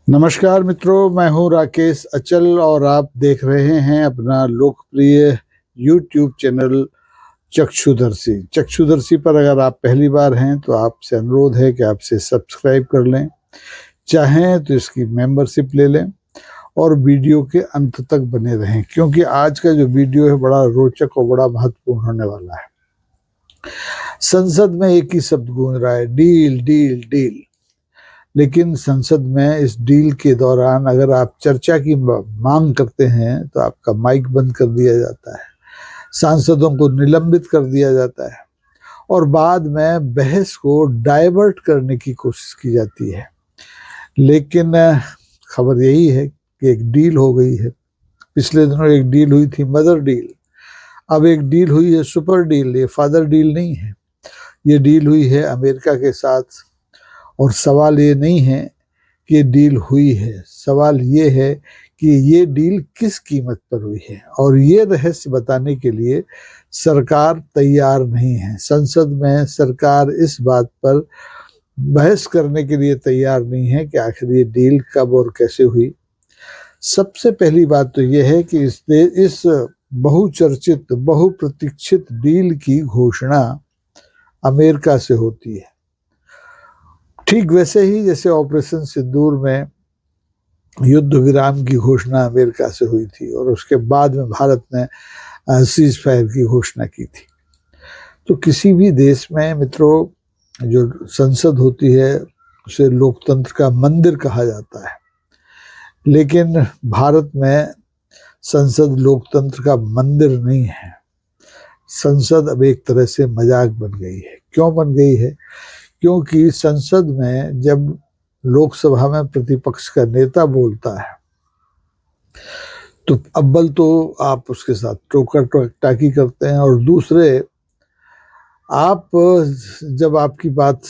नमस्कार मित्रों, मैं हूं राकेश अचल और आप देख रहे हैं अपना लोकप्रिय YouTube चैनल चक्षुदर्शी। चक्षुदर्शी पर अगर आप पहली बार हैं तो आपसे अनुरोध है कि आपसे सब्सक्राइब कर लें, चाहें तो इसकी मेंबरशिप ले लें और वीडियो के अंत तक बने रहें, क्योंकि आज का जो वीडियो है बड़ा रोचक और बड़ा महत्वपूर्ण होने वाला है। संसद में एक ही शब्द गूंज रहा है, डील डील डील। लेकिन संसद में इस डील के दौरान अगर आप चर्चा की मांग करते हैं तो आपका माइक बंद कर दिया जाता है, सांसदों को निलंबित कर दिया जाता है और बाद में बहस को डाइवर्ट करने की कोशिश की जाती है। लेकिन खबर यही है कि एक डील हो गई है। पिछले दिनों एक डील हुई थी, मदर डील। अब एक डील हुई है, सुपर डील। ये फादर डील नहीं है, ये डील हुई है अमेरिका के साथ। और सवाल ये नहीं है कि ये डील हुई है, सवाल ये है कि ये डील किस कीमत पर हुई है। और ये रहस्य बताने के लिए सरकार तैयार नहीं है। संसद में सरकार इस बात पर बहस करने के लिए तैयार नहीं है कि आखिर ये डील कब और कैसे हुई। सबसे पहली बात तो ये है कि इस बहुचर्चित बहुप्रतीक्षित डील की घोषणा अमेरिका से होती है। ठीक वैसे ही जैसे ऑपरेशन सिंदूर में युद्ध विराम की घोषणा अमेरिका से हुई थी और उसके बाद में भारत ने सीज फायर की घोषणा की थी। तो किसी भी देश में मित्रों, जो संसद होती है उसे लोकतंत्र का मंदिर कहा जाता है। लेकिन भारत में संसद लोकतंत्र का मंदिर नहीं है। संसद अब एक तरह से मजाक बन गई है। क्यों बन गई है? क्योंकि संसद में जब लोकसभा में प्रतिपक्ष का नेता बोलता है तो अव्वल तो आप उसके साथ टोका टाकी करते हैं, और दूसरे आप जब आपकी बात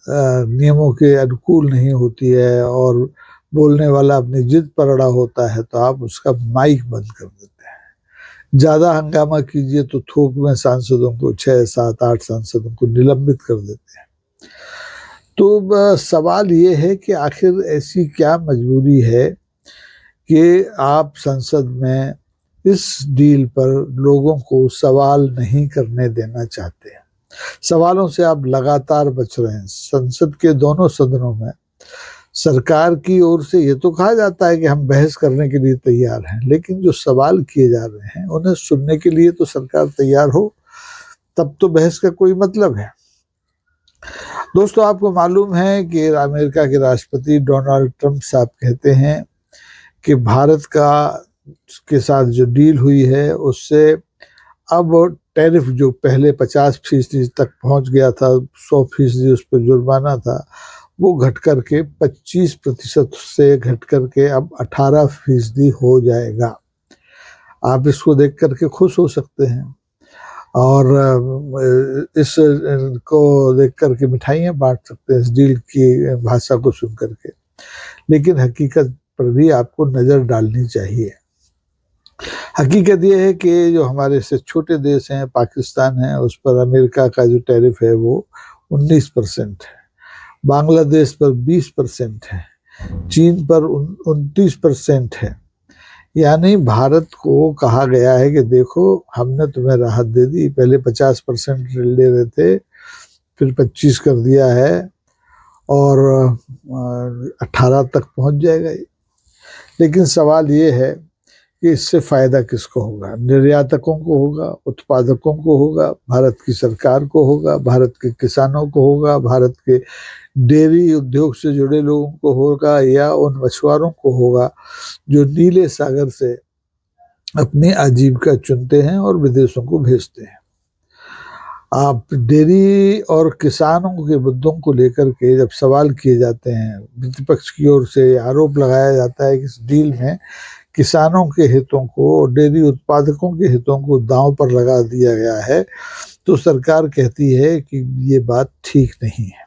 नियमों के अनुकूल नहीं होती है और बोलने वाला अपनी जिद पर अड़ा होता है तो आप उसका माइक बंद कर देते हैं। ज्यादा हंगामा कीजिए तो थोक में सांसदों को 6, 7, 8 सांसदों को निलंबित कर देते हैं। तो सवाल ये है कि आखिर ऐसी क्या मजबूरी है कि आप संसद में इस डील पर लोगों को सवाल नहीं करने देना चाहते हैं। सवालों से आप लगातार बच रहे हैं। संसद के दोनों सदनों में सरकार की ओर से ये तो कहा जाता है कि हम बहस करने के लिए तैयार हैं, लेकिन जो सवाल किए जा रहे हैं उन्हें सुनने के लिए तो सरकार तैयार हो, तब तो बहस का कोई मतलब है। दोस्तों, आपको मालूम है कि अमेरिका के राष्ट्रपति डोनाल्ड ट्रंप साहब कहते हैं कि भारत के साथ जो डील हुई है उससे अब टैरिफ जो पहले 50% तक पहुंच गया था, 100% उस पर जुर्माना था, वो घट करके 25% से घट करके अब 18% हो जाएगा। आप इसको देख करके खुश हो सकते हैं और इसको देख करके मिठाइयाँ बांट सकते हैं इस डील की भाषा को सुन करके। लेकिन हकीकत पर भी आपको नज़र डालनी चाहिए। हकीकत ये है कि जो हमारे से छोटे देश हैं, पाकिस्तान है, उस पर अमेरिका का जो टैरिफ है वो 19% है, बांग्लादेश पर 20% है, चीन पर 29% है। यानी भारत को कहा गया है कि देखो, हमने तुम्हें राहत दे दी, पहले 50% ले रहे थे, फिर 25 कर दिया है और 18 तक पहुंच जाएगा। लेकिन सवाल ये है कि इससे फायदा किसको होगा? निर्यातकों को होगा, उत्पादकों को होगा, भारत की सरकार को होगा, भारत के किसानों को होगा, भारत के डेयरी उद्योग से जुड़े लोगों को होगा, या उन मछुआरों को होगा जो नीले सागर से अपनी आजीविका चुनते हैं और विदेशों को भेजते हैं। आप डेयरी और किसानों के मुद्दों को लेकर के जब सवाल किए जाते हैं, प्रतिपक्ष की ओर से आरोप लगाया जाता है कि इस डील में किसानों के हितों को और डेयरी उत्पादकों के हितों को दांव पर लगा दिया गया है, तो सरकार कहती है कि ये बात ठीक नहीं है।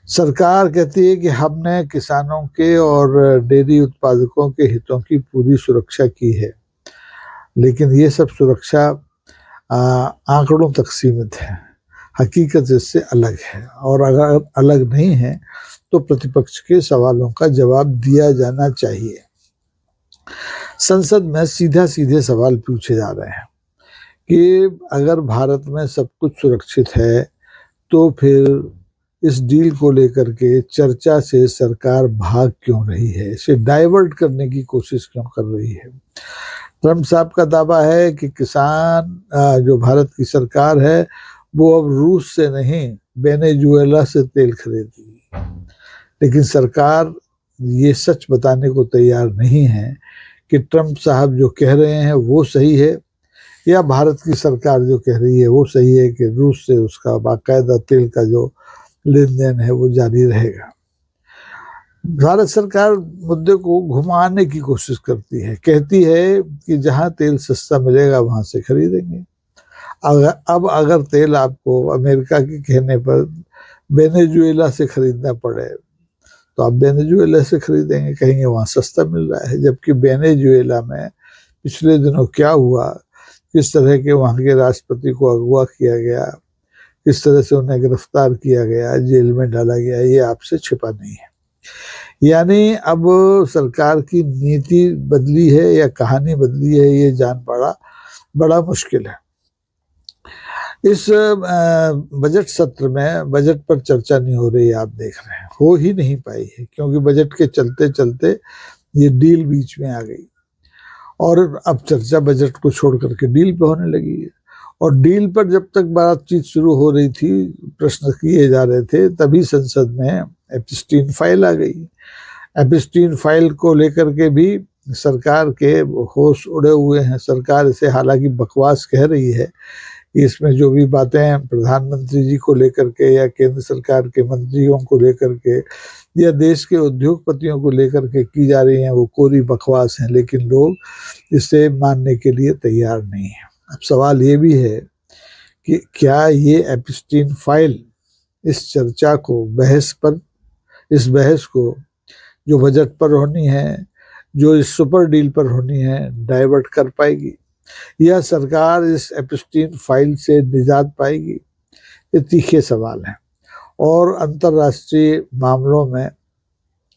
सरकार कहती है कि हमने किसानों के और डेयरी उत्पादकों के हितों की पूरी सुरक्षा की है, लेकिन ये सब सुरक्षा आंकड़ों तक सीमित है। हकीकत इससे अलग है, और अगर अलग नहीं है तो प्रतिपक्ष के सवालों का जवाब दिया जाना चाहिए। संसद में सीधे सवाल पूछे जा रहे हैं कि अगर भारत में सब कुछ सुरक्षित है तो फिर इस डील को लेकर के चर्चा से सरकार भाग क्यों रही है, इसे डाइवर्ट करने की कोशिश क्यों कर रही है। ट्रम्प साहब का दावा है कि किसान जो भारत की सरकार है वो अब रूस से नहीं वेनेजुएला से तेल खरीदेगी, लेकिन सरकार ये सच बताने को तैयार नहीं है कि ट्रम्प साहब जो कह रहे हैं वो सही है या भारत की सरकार जो कह रही है वो सही है कि रूस से उसका बाकायदा तेल का जो लेन देन है वो जारी रहेगा। भारत सरकार मुद्दे को घुमाने की कोशिश करती है, कहती है कि जहां तेल सस्ता मिलेगा वहां से खरीदेंगे। अगर तेल आपको अमेरिका के कहने पर वेनेजुएला से खरीदना पड़े तो आप वेनेजुएला से खरीदेंगे, कहेंगे वहां सस्ता मिल रहा है। जबकि वेनेजुएला में पिछले दिनों क्या हुआ, किस तरह के वहां के राष्ट्रपति को अगवा किया गया, किस तरह से उन्हें गिरफ्तार किया गया, जेल में डाला गया, ये आपसे छिपा नहीं है। यानी अब सरकार की नीति बदली है या कहानी बदली है, ये जान पाना बड़ा मुश्किल है। इस बजट सत्र में बजट पर चर्चा नहीं हो रही है, आप देख रहे हैं, हो ही नहीं पाई है, क्योंकि बजट के चलते चलते ये डील बीच में आ गई और अब चर्चा बजट को छोड़ करके डील पे होने लगी है। और डील पर जब तक बातचीत शुरू हो रही थी, प्रश्न किए जा रहे थे, तभी संसद में एप्स्टीन फाइल आ गई। एप्स्टीन फाइल को लेकर के भी सरकार के होश उड़े हुए हैं। सरकार इसे हालांकि बकवास कह रही है, इसमें जो भी बातें प्रधानमंत्री जी को लेकर के या केंद्र सरकार के मंत्रियों को लेकर के या देश के उद्योगपतियों को लेकर के की जा रही हैं वो कोरी बकवास हैं, लेकिन लोग इसे मानने के लिए तैयार नहीं है। अब सवाल ये भी है कि क्या ये एप्स्टीन फाइल इस चर्चा को इस बहस को जो बजट पर होनी है, जो इस सुपर डील पर होनी है, डाइवर्ट कर पाएगी या सरकार इस एप्स्टीन फाइल से निजात पाएगी? ये तीखे सवाल हैं। और अंतर्राष्ट्रीय मामलों में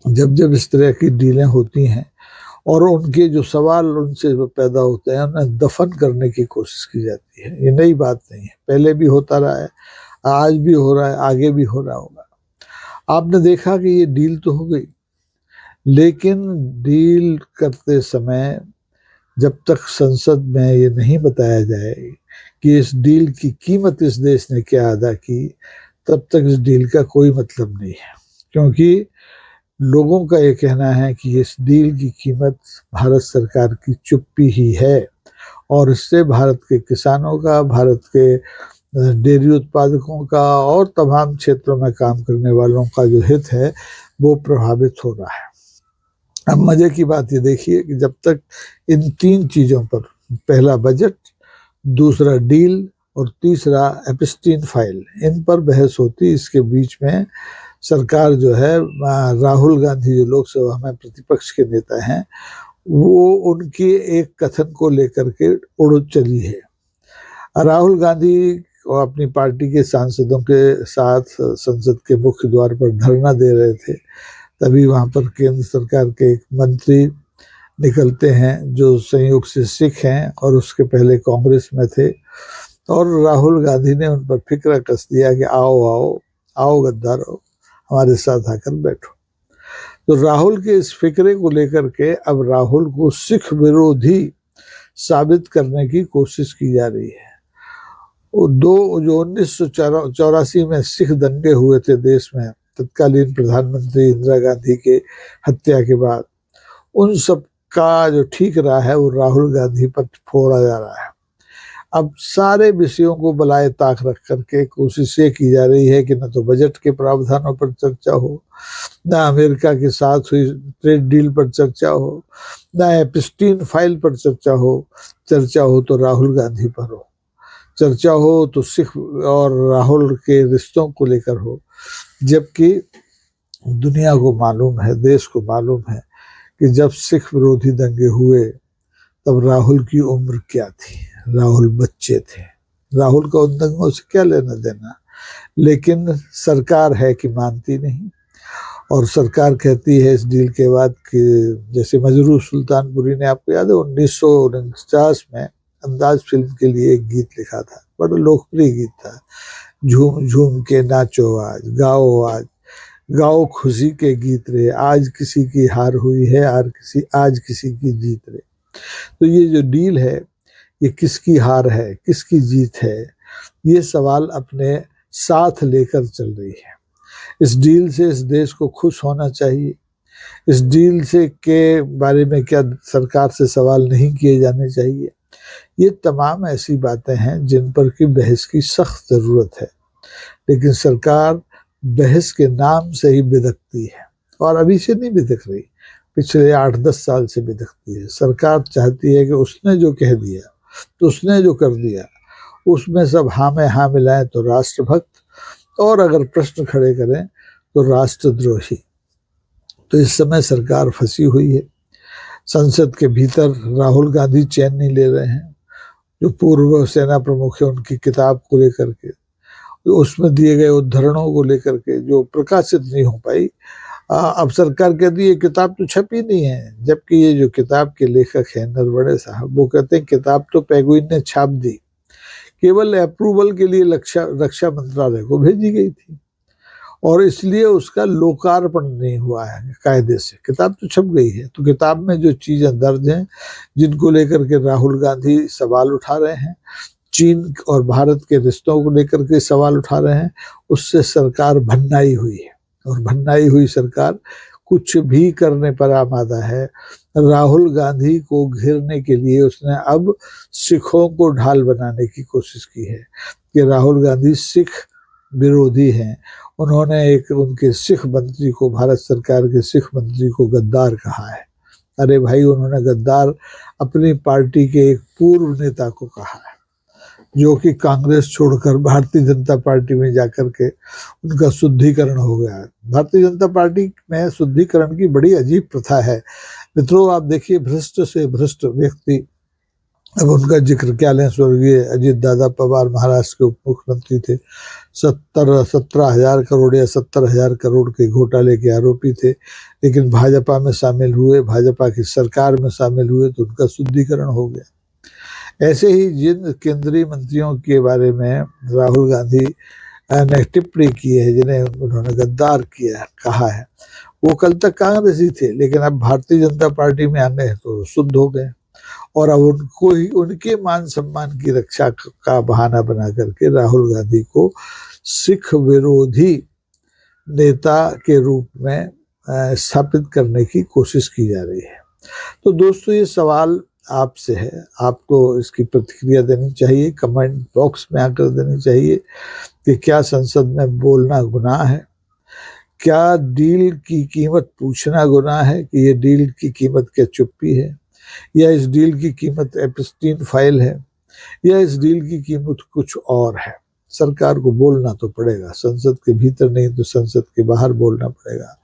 जब जब इस तरह की डीलें होती हैं और उनके जो सवाल उनसे पैदा होते हैं उन्हें दफन करने की कोशिश की जाती है। ये नई बात नहीं है, पहले भी होता रहा है, आज भी हो रहा है, आगे भी हो रहा होगा। आपने देखा कि ये डील तो हो गई, लेकिन डील करते समय जब तक संसद में ये नहीं बताया जाए कि इस डील की कीमत इस देश ने क्या अदा की, तब तक इस डील का कोई मतलब नहीं है। क्योंकि लोगों का ये कहना है कि इस डील की कीमत भारत सरकार की चुप्पी ही है और इससे भारत के किसानों का, भारत के डेयरी उत्पादकों का और तमाम क्षेत्रों में काम करने वालों का जो हित है वो प्रभावित हो रहा है। अब मजे की बात ये देखिए कि जब तक इन तीन चीजों पर, पहला बजट, दूसरा डील और तीसरा एप्स्टीन फाइल, इन पर बहस होती, इसके बीच में सरकार जो है, राहुल गांधी जो लोकसभा में प्रतिपक्ष के नेता हैं, वो उनकी एक कथन को लेकर के उड़ चली है। राहुल गांधी और अपनी पार्टी के सांसदों के साथ संसद के मुख्य द्वार पर धरना दे रहे थे, तभी वहां पर केंद्र सरकार के एक मंत्री निकलते हैं जो संयोग से सिख हैं और उसके पहले कांग्रेस में थे, और राहुल गांधी ने उन पर फिक्र कस दिया कि आओ आओ आओ गद्दारो, हमारे साथ आकर बैठो। तो राहुल के इस फिक्रे को लेकर के अब राहुल को सिख विरोधी साबित करने की कोशिश की जा रही है। जो 1984 में सिख दंगे हुए थे देश में, तत्कालीन प्रधानमंत्री इंदिरा गांधी के हत्या के बाद, उन सब का जो ठीक रहा है वो राहुल गांधी पर फोड़ा जा रहा है। अब सारे विषयों को बलाए ताक रख करके कोशिश ये की जा रही है कि न तो बजट के प्रावधानों पर चर्चा हो, न अमेरिका के साथ हुई ट्रेड डील पर चर्चा हो, न एप्स्टीन फाइल पर चर्चा हो तो राहुल गांधी पर हो, चर्चा हो तो सिख और राहुल के रिश्तों को लेकर हो। जबकि दुनिया को मालूम है, देश को मालूम है कि जब सिख विरोधी दंगे हुए तब राहुल की उम्र क्या थी, राहुल बच्चे थे, राहुल का उन दंगों से क्या लेना देना। लेकिन सरकार है कि मानती नहीं, और सरकार कहती है इस डील के बाद कि जैसे मजरूह सुल्तानपुरी ने, आपको याद है 1949 में अंदाज फिल्म के लिए एक गीत लिखा था, बड़ा लोकप्रिय गीत था, झूम झूम के नाचो आज गाओ खुशी के गीत रे, आज किसी की हार हुई है आज किसी की जीत रे। तो ये जो डील है ये किसकी हार है किसकी जीत है, ये सवाल अपने साथ लेकर चल रही है। इस डील से इस देश को खुश होना चाहिए, इस डील से के बारे में क्या सरकार से सवाल नहीं किए जाने चाहिए, ये तमाम ऐसी बातें हैं जिन पर कि बहस की सख्त ज़रूरत है। लेकिन सरकार बहस के नाम से ही बिदकती है, और अभी से नहीं बिदक रही, पिछले 8-10 साल से बिदकती है। सरकार चाहती है कि उसने जो कह दिया तो उसने जो कर दिया उसमें सब हाँ में हाँ मिलाएं तो राष्ट्रभक्त, और अगर प्रश्न खड़े करें तो राष्ट्रद्रोही। तो इस समय सरकार फंसी हुई है। संसद के भीतर राहुल गांधी चैन नहीं ले रहे हैं, जो पूर्व सेना प्रमुख है उनकी किताब को लेकर के, उसमें दिए गए उद्धरणों को लेकर के जो प्रकाशित नहीं हो पाई। अब सरकार कहती है किताब तो छपी नहीं है, जबकि ये जो किताब के लेखक हैं नरवणे साहब, वो कहते हैं किताब तो पेंगुइन ने छाप दी, केवल अप्रूवल के लिए रक्षा मंत्रालय को भेजी गई थी, और इसलिए उसका लोकार्पण नहीं हुआ है कायदे से। किताब तो छप गई है, तो किताब में जो चीजें दर्ज हैं जिनको लेकर के राहुल गांधी सवाल उठा रहे हैं, चीन और भारत के रिश्तों को लेकर के सवाल उठा रहे हैं, उससे सरकार भन्नाई हुई है। और भन्नाई हुई सरकार कुछ भी करने पर आमादा है। राहुल गांधी को घेरने के लिए उसने अब सिखों को ढाल बनाने की कोशिश की है कि राहुल गांधी सिख विरोधी हैं। उन्होंने एक उनके सिख मंत्री को, भारत सरकार के सिख मंत्री को गद्दार कहा है। अरे भाई, उन्होंने गद्दार अपनी पार्टी के एक पूर्व नेता को कहा है, जो कि कांग्रेस छोड़कर भारतीय जनता पार्टी में जाकर के उनका शुद्धिकरण हो गया है। भारतीय जनता पार्टी में शुद्धिकरण की बड़ी अजीब प्रथा है मित्रों। आप देखिए, भ्रष्ट से भ्रष्ट व्यक्ति, अब उनका जिक्र क्या लें, स्वर्गीय अजित दादा पवार महाराष्ट्र के उप मुख्यमंत्री थे, 17,000 करोड़ या 70,000 करोड़ के घोटाले के आरोपी थे, लेकिन भाजपा में शामिल हुए, भाजपा की सरकार में शामिल हुए तो उनका शुद्धिकरण हो गया। ऐसे ही जिन केंद्रीय मंत्रियों के बारे में राहुल गांधी ने टिप्पणी की है, जिन्हें उन्होंने गद्दार किया कहा है, वो कल तक कांग्रेसी थे, लेकिन अब भारतीय जनता पार्टी में आ गए तो शुद्ध हो गए, और अब उनको ही उनके मान सम्मान की रक्षा का बहाना बना करके राहुल गांधी को सिख विरोधी नेता के रूप में स्थापित करने की कोशिश की जा रही है। तो दोस्तों, ये सवाल आपसे है, आपको इसकी प्रतिक्रिया देनी चाहिए, कमेंट बॉक्स में आकर देनी चाहिए कि क्या संसद में बोलना गुनाह है, क्या डील की कीमत पूछना गुनाह है कि ये डील की कीमत क्या चुप्पी है, या इस डील की कीमत एप्स्टीन फाइल है, या इस डील की कीमत कुछ और है। सरकार को बोलना तो पड़ेगा, संसद के भीतर नहीं तो संसद के बाहर बोलना पड़ेगा।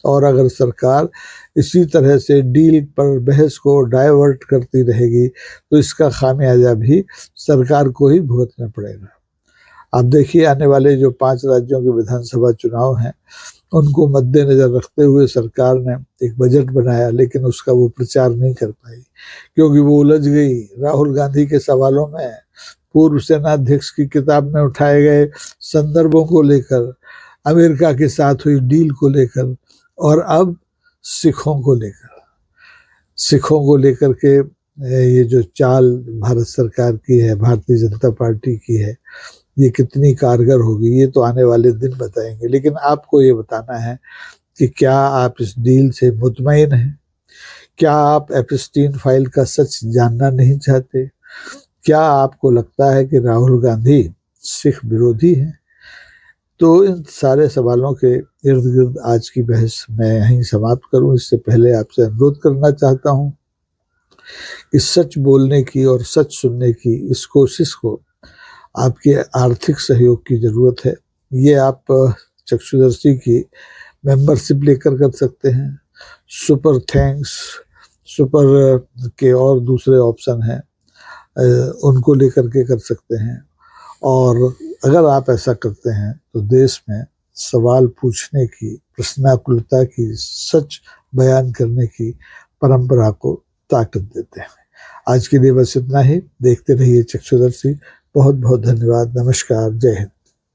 और अगर सरकार इसी तरह से डील पर बहस को डाइवर्ट करती रहेगी तो इसका खामियाजा भी सरकार को ही भुगतना पड़ेगा। आप देखिए, आने वाले जो 5 राज्यों के विधानसभा चुनाव हैं, उनको मद्देनजर रखते हुए सरकार ने एक बजट बनाया, लेकिन उसका वो प्रचार नहीं कर पाई क्योंकि वो उलझ गई राहुल गांधी के सवालों में, पूर्व सेनाध्यक्ष की किताब में उठाए गए संदर्भों को लेकर, अमेरिका के साथ हुई डील को लेकर, और अब सिखों को लेकर के ये जो चाल भारत सरकार की है, भारतीय जनता पार्टी की है, ये कितनी कारगर होगी ये तो आने वाले दिन बताएंगे। लेकिन आपको ये बताना है कि क्या आप इस डील से मुतमईन हैं, क्या आप एप्स्टीन फाइल का सच जानना नहीं चाहते, क्या आपको लगता है कि राहुल गांधी सिख विरोधी हैं? तो इन सारे सवालों के इर्द गिर्द आज की बहस मैं यहीं समाप्त करूं। इससे पहले आपसे अनुरोध करना चाहता हूं कि सच बोलने की और सच सुनने की इस कोशिश को आपके आर्थिक सहयोग की ज़रूरत है। ये आप चक्षुदर्शी की मेंबरशिप लेकर कर सकते हैं, सुपर थैंक्स, सुपर के और दूसरे ऑप्शन हैं, उनको लेकर के कर सकते हैं। और अगर आप ऐसा करते हैं तो देश में सवाल पूछने की, प्रश्नाकुलता की, सच बयान करने की परंपरा को ताकत देते हैं। आज के लिए बस इतना ही। देखते रहिए चक्षुदर्शी। बहुत बहुत धन्यवाद। नमस्कार। जय हिंद।